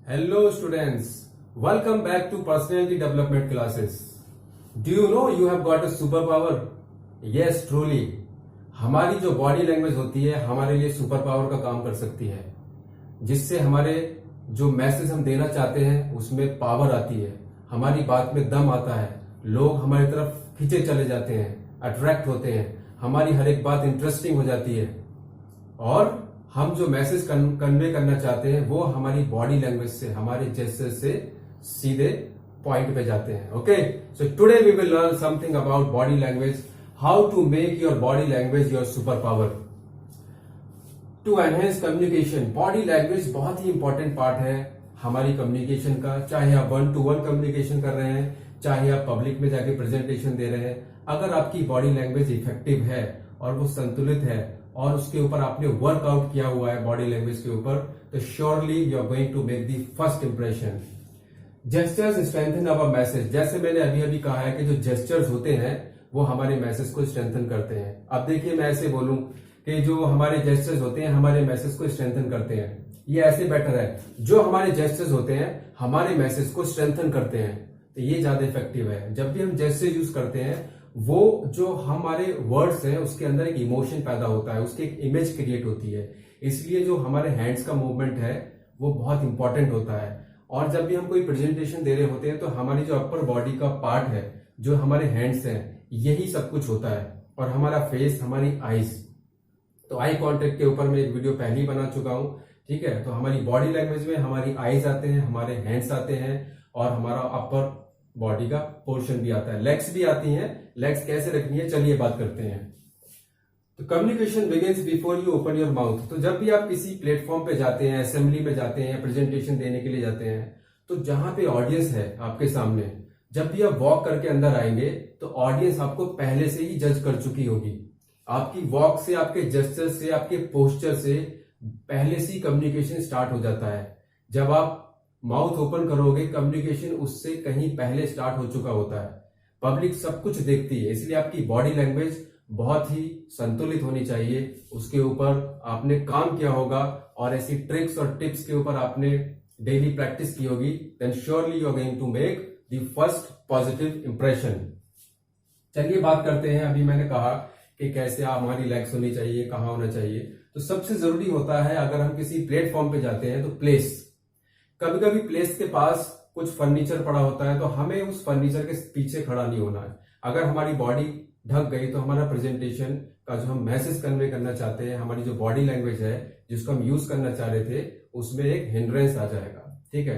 Hello students, welcome back to personality development classes. Do you know you have got a superpower? Yes, truly. हमारी जो body language होती है हमारे लिए super power का काम कर सकती है, जिससे हमारे जो मैसेज हम देना चाहते हैं उसमें पावर आती है, हमारी बात में दम आता है, लोग हमारी तरफ खींचे चले जाते हैं, अट्रैक्ट होते हैं, हमारी हर एक बात इंटरेस्टिंग हो जाती है और हम जो मैसेज कन्वे करना चाहते हैं वो हमारी बॉडी लैंग्वेज से, हमारे जेस्चर से सीधे पॉइंट पे जाते हैं. Okay, so today we will learn something about body language, how to make your body language your super power to enhance communication. Body language बहुत ही इंपॉर्टेंट पार्ट है हमारी कम्युनिकेशन का, चाहे आप 1-to-1 कम्युनिकेशन कर रहे हैं, चाहे आप पब्लिक में जाके प्रेजेंटेशन दे रहे हैं. अगर आपकी बॉडी लैंग्वेज इफेक्टिव है और वो संतुलित है और उसके ऊपर आपने वर्कआउट किया हुआ है बॉडी लैंग्वेज के ऊपर, तो surely you are going to make the first impression. Gestures strengthen our message. जैसे मैंने अभी अभी कहा है कि जो जेस्चर्स होते हैं वो हमारे मैसेज को स्ट्रेंथन करते हैं. अब देखिए, मैं ऐसे बोलूं कि जो हमारे जेस्चर्स होते हैं हमारे मैसेज को स्ट्रेंथन करते हैं, ये ऐसे बेटर है. जो हमारे जेस्चर्स होते हैं हमारे मैसेज को स्ट्रेंथन करते हैं, तो ये ज्यादा इफेक्टिव है. जब भी हम जेस्चर यूज करते हैं वो जो हमारे वर्ड्स हैं उसके अंदर एक इमोशन पैदा होता है, उसकी एक इमेज क्रिएट होती है. इसलिए जो हमारे हैंड्स का मूवमेंट है वो बहुत इंपॉर्टेंट होता है. और जब भी हम कोई प्रेजेंटेशन दे रहे होते हैं तो हमारी जो अपर बॉडी का पार्ट है, जो हमारे हैंड्स हैं, यही सब कुछ होता है. और हमारा फेस, हमारी आईज, तो आई कॉन्टेक्ट के ऊपर मैं एक वीडियो पहले ही बना चुका हूं. ठीक है, तो हमारी बॉडी लैंग्वेज में हमारी आईज आते हैं, हमारे हैंड्स आते हैं और हमारा अपर बॉडी का पोर्शन भी आता है, लेग्स भी आती हैं. लेग्स कैसे रखनी है, चलिए बात करते हैं. तो communication begins before you open your mouth. तो जब भी आप किसी प्लेटफॉर्म पे जाते हैं, असेंबली में जाते हैं, प्रेजेंटेशन देने के लिए जाते हैं, तो जहां पे ऑडियंस है आपके सामने, जब भी आप वॉक करके अंदर आएंगे तो ऑडियंस आपको पहले से ही जज कर चुकी होगी. आपकी वॉक से, आपके जेस्चर से, आपके पोस्चर से पहले से ही कम्युनिकेशन स्टार्ट हो जाता है. जब आप माउथ ओपन करोगे, कम्युनिकेशन उससे कहीं पहले स्टार्ट हो चुका होता है. पब्लिक सब कुछ देखती है, इसलिए आपकी बॉडी लैंग्वेज बहुत ही संतुलित होनी चाहिए. उसके ऊपर आपने काम किया होगा और ऐसी ट्रिक्स और टिप्स के ऊपर आपने डेली प्रैक्टिस की होगी. Then surely you are going to make the first positive impression. चलिए बात करते हैं. अभी मैंने कहा कि कैसे हमारी लेग्स होनी चाहिए, कहाँ होना चाहिए. तो सबसे जरूरी होता है, अगर हम किसी प्लेटफॉर्म पे जाते हैं तो प्लेस. कभी कभी प्लेस के पास कुछ फर्नीचर पड़ा होता है तो हमें उस फर्नीचर के पीछे खड़ा नहीं होना है. अगर हमारी बॉडी ढक गई तो हमारा प्रेजेंटेशन का जो हम मैसेज कन्वे करना चाहते हैं, हमारी जो बॉडी लैंग्वेज है जिसको हम यूज करना चाह रहे थे, उसमें एक हिंड्रेंस आ जाएगा. ठीक है,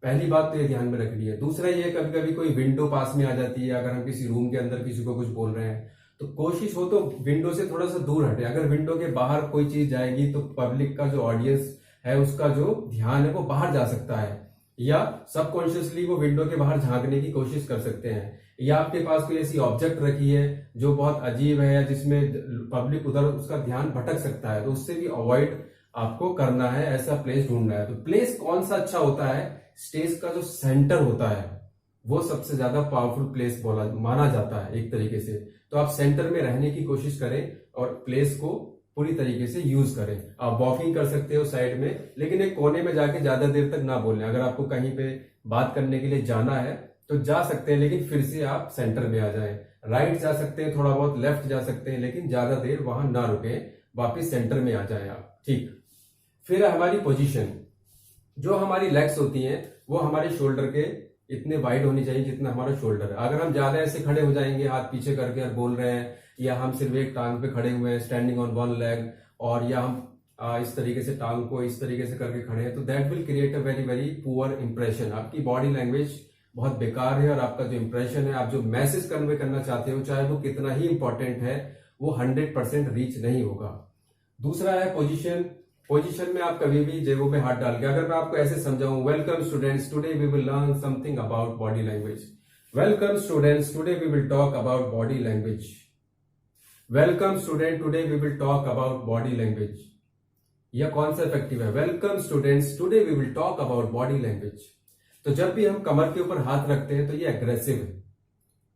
पहली बात तो ये ध्यान में रखनी है. दूसरा ये, कभी कभी कोई विंडो पास में आ जाती है. अगर हम किसी रूम के अंदर किसी को कुछ बोल रहे हैं तो कोशिश हो तो विंडो से थोड़ा सा दूर हटे. अगर विंडो के बाहर कोई चीज जाएगी तो पब्लिक का जो ऑडियंस है उसका जो ध्यान है वो बाहर जा सकता है, या सबकॉन्शियसली वो विंडो के बाहर झांकने की कोशिश कर सकते हैं. या आपके पास कोई ऐसी ऑब्जेक्ट रखी है जो बहुत अजीब है, जिसमें पब्लिक उधर उसका ध्यान भटक सकता है, तो उससे भी अवॉइड आपको करना है. ऐसा प्लेस ढूंढना है. तो प्लेस कौन सा अच्छा होता है? स्टेज का जो सेंटर होता है वो सबसे ज्यादा पावरफुल प्लेस माना जाता है एक तरीके से. तो आप सेंटर में रहने की कोशिश करें और प्लेस को पूरी तरीके से यूज करें. आप वॉकिंग कर सकते हो साइड में, लेकिन एक कोने में जाके ज्यादा देर तक ना बोलें. अगर आपको कहीं पे बात करने के लिए जाना है तो जा सकते हैं, लेकिन फिर से आप सेंटर में आ जाएं. राइट जा सकते हैं, थोड़ा बहुत लेफ्ट जा सकते हैं, लेकिन ज्यादा देर वहां ना रुके, वापिस सेंटर में आ जाएं आप. ठीक, फिर हमारी पोजीशन. जो हमारी लेग्स होती हैं वो हमारे शोल्डर के इतने वाइड होनी चाहिए जितना हमारा शोल्डर है. अगर हम ज्यादा ऐसे खड़े हो जाएंगे हाथ पीछे करके और बोल रहे हैं, या हम सिर्फ एक टांग पे खड़े हुए हैं, स्टैंडिंग ऑन वन लेग, और या हम इस तरीके से टांग को इस तरीके से करके खड़े हैं, तो that will create a very very poor impression. आपकी बॉडी लैंग्वेज बहुत बेकार है और आपका जो इंप्रेशन है, आप जो मैसेज कन्वे करना चाहते हो, चाहे वो कितना ही इंपॉर्टेंट है, वो 100% रीच नहीं होगा. दूसरा है पोजीशन. पोजीशन में आप कभी भी जेबों में हाथ डाल के, अगर मैं आपको ऐसे समझाऊं, welcome students, today we will learn something about body language. Welcome students, today we will talk about body language. Welcome student, today we will talk about body language. यह कौन सा इफेक्टिव है? Welcome students, today we will talk about body language. तो जब भी हम कमर के ऊपर हाथ रखते हैं तो ये अग्रेसिव है,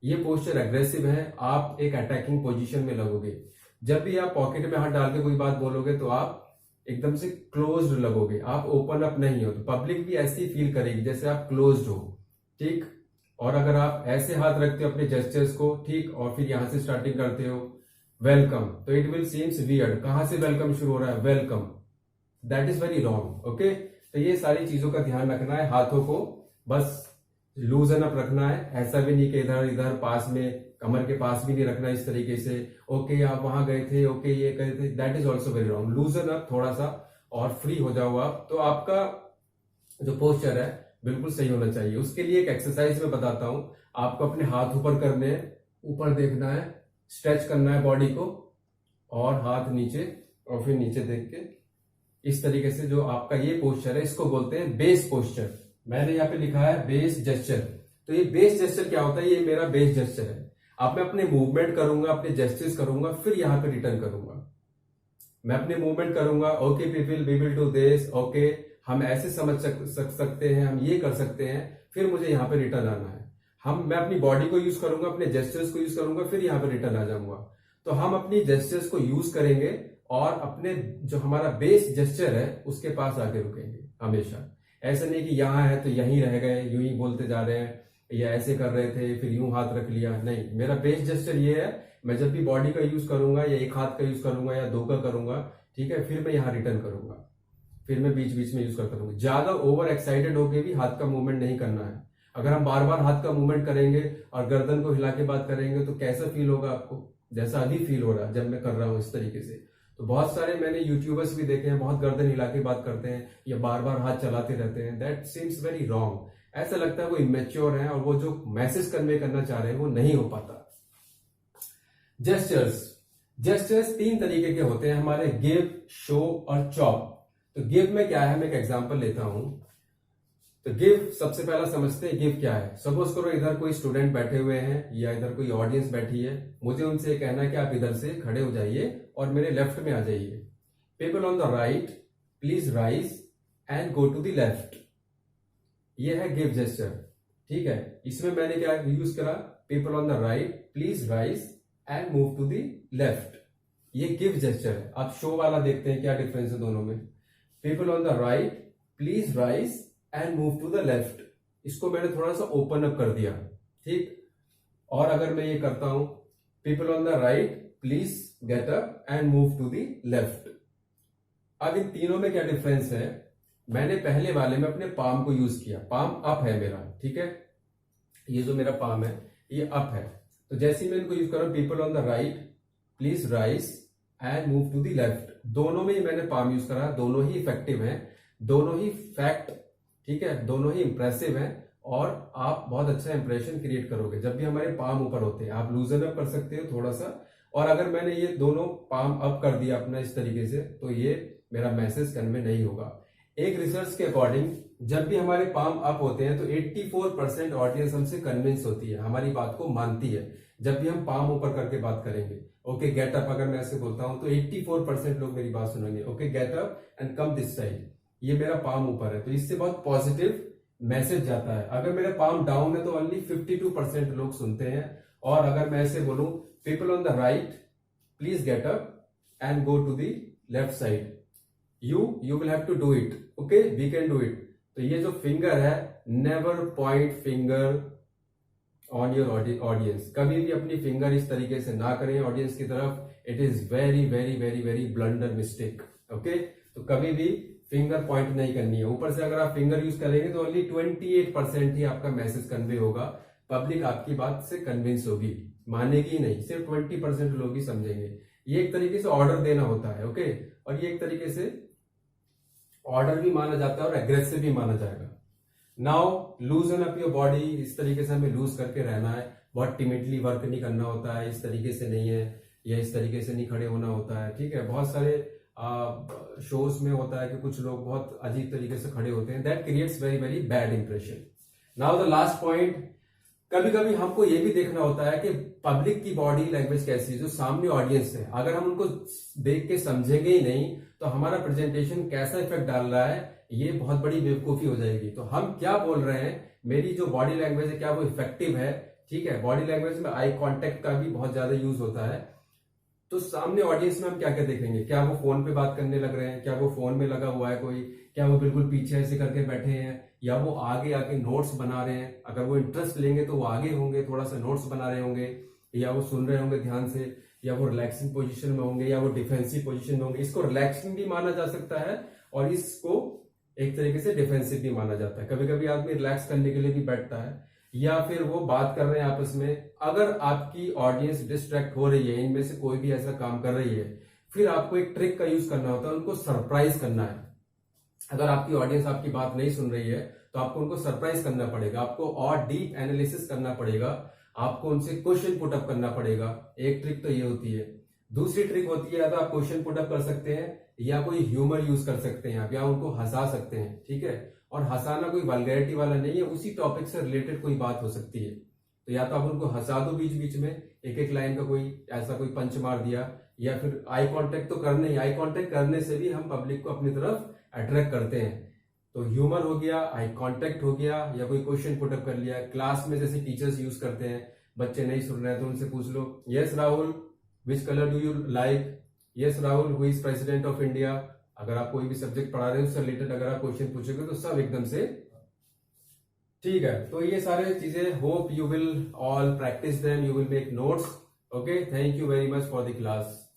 ये पोस्चर अग्रेसिव है. आप एक अटैकिंग पोजीशन में लगोगे. जब भी आप पॉकेट में हाथ डाल के कोई बात बोलोगे तो आप एकदम से क्लोज्ड लगोगे, आप ओपन अप नहीं हो, तो पब्लिक भी ऐसी फील करेगी जैसे आप क्लोज्ड हो, ठीक। और अगर आप ऐसे हाथ रखते हो अपने जेस्चर्स को, ठीक, और फिर यहां से स्टार्टिंग करते हो वेलकम, तो इट विल सीम्स वियर्ड, कहां से वेलकम शुरू हो रहा है, welcome, that is very wrong. Okay, तो ये सारी चीजों का ध्यान रखना है, हाथों को बस लूजन अप रखना है, ऐसा भी नहीं कि इधर इधर पास में कमर के पास भी नहीं रखना इस तरीके से, ओके आप वहां गए थे, ओके ये गए थे, that is also very wrong. लूजन up थोड़ा सा और फ्री हो जाओ आप, तो आपका जो पोस्चर है बिल्कुल सही होना चाहिए। उसके लिए एक एक्सरसाइज में बताता हूं, आपको अपने हाथ ऊपर करने हैं, ऊपर देखना है, स्ट्रेच करना है बॉडी को, और हाथ नीचे, और फिर नीचे देख के इस तरीके से जो आपका ये पोस्चर है इसको बोलते हैं बेस पोस्चर। मैंने यहाँ पे लिखा है बेस जेस्चर। तो ये बेस जेस्चर क्या होता है, ये मेरा बेस जेस्चर है। अब मैं अपने मूवमेंट करूंगा, अपने जेस्चर्स करूंगा, फिर यहां पे रिटर्न करूंगा। मैं अपने मूवमेंट करूंगा, okay people we will do this, okay हम ऐसे समझ सकते हैं, हम ये कर सकते हैं, फिर मुझे यहाँ पे रिटर्न आना है। मैं अपनी बॉडी को यूज करूंगा, अपने जेस्चर्स को यूज करूंगा, फिर यहाँ पे रिटर्न आ जाऊंगा। तो हम अपनी जेस्चर्स को यूज करेंगे और अपने जो हमारा बेस जेस्चर है उसके पास आके रुकेंगे हमेशा। ऐसा नहीं कि यहां है तो यहीं रह गए, यूं ही बोलते जा रहे हैं, या ऐसे कर रहे थे फिर यूं हाथ रख लिया, नहीं। मेरा बेस जेस्चर ये है, मैं जब भी बॉडी का यूज करूंगा, या एक हाथ का यूज करूंगा या दो का करूंगा, ठीक है, फिर मैं यहाँ रिटर्न करूंगा, फिर मैं बीच बीच में यूज करता रहूंगा। ज्यादा ओवर एक्साइटेड होकर भी हाथ का मूवमेंट नहीं करना है। अगर हम बार बार हाथ का मूवमेंट करेंगे और गर्दन को हिला के बात करेंगे तो कैसा फील होगा आपको, जैसा अभी फील हो रहा है जब मैं कर रहा हूं इस तरीके से। तो बहुत सारे मैंने यूट्यूबर्स भी देखे हैं, बहुत गर्दन हिला के बात करते हैं या बार बार हाथ चलाते रहते हैं, दैट सीम्स वेरी रॉन्ग। ऐसा लगता है वो इमेच्योर है और वो जो मैसेज कन्वे करना चाह रहे हैं वो नहीं हो पाता। जेस्चर्स तीन तरीके के होते हैं हमारे, गिव, शो और चॉप। तो गिव में क्या है, मैं एक एग्जांपल लेता हूं। तो गिव सबसे पहला समझते हैं गिव क्या है। सपोज करो इधर कोई स्टूडेंट बैठे हुए हैं या इधर कोई ऑडियंस बैठी है, मुझे उनसे कहना है कि आप इधर से खड़े हो जाइए और मेरे लेफ्ट में आ जाइए। People on the right please rise and go to the left, ये है गिव जेस्चर, ठीक है। इसमें मैंने क्या यूज करा, people on the right please rise and move to the left, ये गिव जेस्चर है। अब शो वाला देखते हैं क्या डिफरेंस है दोनों में। People on the right please rise and move to the left, इसको मैंने थोड़ा सा ओपन अप कर दिया, ठीक। और अगर मैं ये करता हूं, people on the right please get up and move to the left. अब इन तीनों में क्या डिफरेंस है, मैंने पहले वाले में अपने पाम को यूज किया, पाम अप है मेरा, ठीक है, ये जो मेरा पाम है ये अप है। तो जैसे ही मैं इनको यूज कर रहा हूं, people on the right please rise and move to the left, दोनों में ही मैंने पाम यूज करा, दोनों ही इफेक्टिव हैं, दोनों ही फैक्ट, ठीक है, दोनों ही इंप्रेसिव हैं और आप बहुत अच्छा इंप्रेशन क्रिएट करोगे जब भी हमारे पाम ऊपर होते हैं। आप लूजन अप कर सकते हो थोड़ा सा, और अगर मैंने ये दोनों पाम अप कर दिया अपना इस तरीके से, तो ये मेरा मैसेज कन्वे नहीं होगा। एक रिसर्च के अकॉर्डिंग जब भी हमारे पाम अप होते हैं तो 84% ऑडियंस हमसे कन्विंस होती है, हमारी बात को मानती है जब भी हम पाम ऊपर करके बात करेंगे। ओके गेट अप अगर मैं ऐसे बोलता हूं तो 84% लोग मेरी बात सुनेंगे, okay get up and come this side, ये मेरा पाम ऊपर है, तो इससे बहुत पॉजिटिव मैसेज जाता है। अगर मेरा पाम डाउन है तो ओनली 52% लोग सुनते हैं। और अगर मैं ऐसे बोलूं, people on the right please get up and go to the left side, you will have to do it, okay we can do it. तो ये जो फिंगर है, never point finger on your audience, कभी भी अपनी finger इस तरीके से ना करें ऑडियंस की तरफ, it is very very very very blunder mistake, okay. तो कभी भी फिंगर पॉइंट नहीं करनी है। ऊपर से अगर आप फिंगर यूज करेंगे तो ओनली 28% ही आपका मैसेज कन्वे होगा, पब्लिक आपकी बात से कन्विंस होगी, मानेगी नहीं, सिर्फ 20% लोग ही समझेंगे। ये एक तरीके से ऑर्डर देना होता है, ओके, और ये एक तरीके से ऑर्डर भी माना जाता है और एग्रेसिव भी माना जाएगा। नाउ लूजन अप योर बॉडी, इस तरीके से हमें लूज करके रहना है, बहुत टिमिडली वर्क नहीं करना होता है, इस तरीके से नहीं है, या इस तरीके से नहीं खड़े होना होता है, ठीक है। बहुत सारे शोज में होता है कि कुछ लोग बहुत अजीब तरीके से खड़े होते हैं, that creates very very bad impression. Now the last point, कभी कभी हमको ये भी देखना होता है कि पब्लिक की बॉडी लैंग्वेज कैसी है, जो सामने ऑडियंस है, अगर हम उनको देख के समझेंगे ही नहीं तो हमारा प्रेजेंटेशन कैसा इफेक्ट डाल रहा है, ये बहुत बड़ी बेवकूफी हो जाएगी। तो हम क्या बोल रहे हैं, मेरी जो बॉडी लैंग्वेज है क्या वो इफेक्टिव है, ठीक है। बॉडी लैंग्वेज में आई कांटेक्ट का भी बहुत ज्यादा यूज होता है, तो सामने ऑडियंस में हम क्या क्या देखेंगे, क्या वो फोन पे बात करने लग रहे हैं, क्या वो फोन में लगा हुआ है कोई, क्या वो बिल्कुल पीछे ऐसे करके बैठे हैं, या वो आगे आके नोट्स बना रहे हैं। अगर वो इंटरेस्ट लेंगे तो वो आगे होंगे, थोड़ा सा नोट्स बना रहे होंगे, या वो सुन रहे होंगे ध्यान से, या वो रिलैक्सिंग पोजीशन में होंगे, या वो डिफेंसिव पोजीशन में होंगे। इसको रिलैक्सिंग भी माना जा सकता है और इसको एक तरीके से डिफेंसिव भी माना जाता है। कभी कभी आदमी रिलैक्स करने के लिए भी बैठता है, या फिर वो बात कर रहे हैं आपस में। अगर आपकी ऑडियंस डिस्ट्रैक्ट हो रही है, इनमें से कोई भी ऐसा काम कर रही है, फिर आपको एक ट्रिक का यूज करना होता है, उनको सरप्राइज करना है। अगर आपकी ऑडियंस आपकी बात नहीं सुन रही है तो आपको उनको सरप्राइज करना पड़ेगा, आपको और डीप एनालिसिस करना पड़ेगा, आपको उनसे क्वेश्चन पुटअप करना पड़ेगा। एक ट्रिक तो ये होती है। दूसरी ट्रिक होती है, अगर आप क्वेश्चन पुटअप कर सकते हैं या कोई ह्यूमर यूज कर सकते हैं आप, या उनको हंसा सकते हैं, ठीक है। और हंसाना कोई वल्गैरिटी वाला नहीं है, उसी टॉपिक से रिलेटेड कोई बात हो सकती है। तो या तो आप उनको हंसा दो बीच बीच में, एक एक लाइन का कोई ऐसा कोई पंच मार दिया, या फिर आई कांटेक्ट तो करना ही, आई कांटेक्ट करने से भी हम पब्लिक को अपनी तरफ अट्रैक्ट करते हैं। तो ह्यूमर हो गया, आई कांटेक्ट हो गया, या कोई क्वेश्चन पुटअप कर लिया। क्लास में जैसे टीचर्स यूज करते हैं, बच्चे नहीं सुन रहे हैं तो उनसे पूछ लो, yes Rahul which colour do you like, yes Rahul who is president of India. अगर आप कोई भी सब्जेक्ट पढ़ा रहे हो उससे रिलेटेड अगर आप क्वेश्चन पूछोगे तो सब एकदम से ठीक है। तो ये सारे चीजें, hope you will all practice them, you will make notes. Okay, thank you very much for the class.